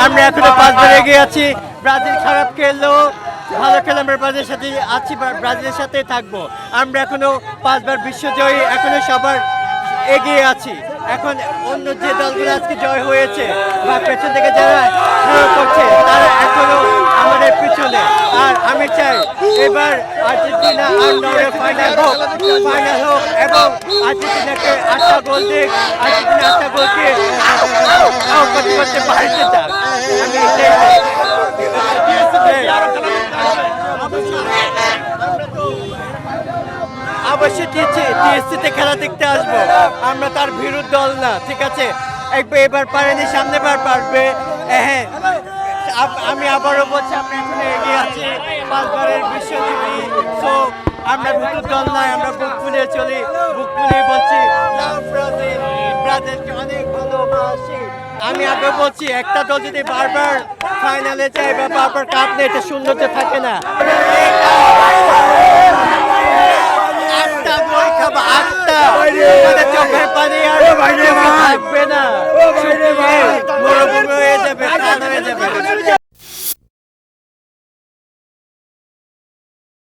আমরা এখনো 5 বার এগিয়ে আছি। ব্রাজিল খারাপ খেললেও ভালো খেলে আমরা ব্রাজিলের সাথে আছি, ব্রাজিলের সাথে থাকবো। আমরা এখনো 5 বার বিশ্বজয়ী, এখনো সবার এগিয়ে আছি। এখন অন্য যে দলগুলো আজকে জয় হয়েছে বা পেছন থেকে যারা করছে তারা এখনো আমাদের পিছনে। আর আমি চাই এবার আর্জেন্টিনা আর নরওয়ে ফাইনাল হোক এবং আর্জেন্টিনাকে 8টা গোল দিক। আর্জেন্টিনা 8টা গোলকে করতে বাড়িতে যাক। আমি এটাই চাই। অবশ্যই টিএসসিতে খেলা দেখতে আসবো। আমরা তার বিরুদ্ধ দল না, ঠিক আছে? এবার পারেনি, সামনেবার পারবে। হ্যাঁ, আমি আবারও বলছি আমরা এখানে এগিয়ে আছি 5 বারের বিশ্বজয়ী। সো আমরা বিরুদ্ধ দল নয়, আমরা বুক ফুলিয়ে চলি, বুক ফুলিয়ে বলছি ব্রাজিলকে অনেক ভালোবাসি। আমি আগে বলছি একটা দল যদি বারবার ফাইনালে যায় বা বারবার কাপ নেয়, এটা সৌন্দর্য থাকে না। চোখের পানি আর থাকবে না, মরুভূমি হয়ে যাবে, হয়ে যাবে।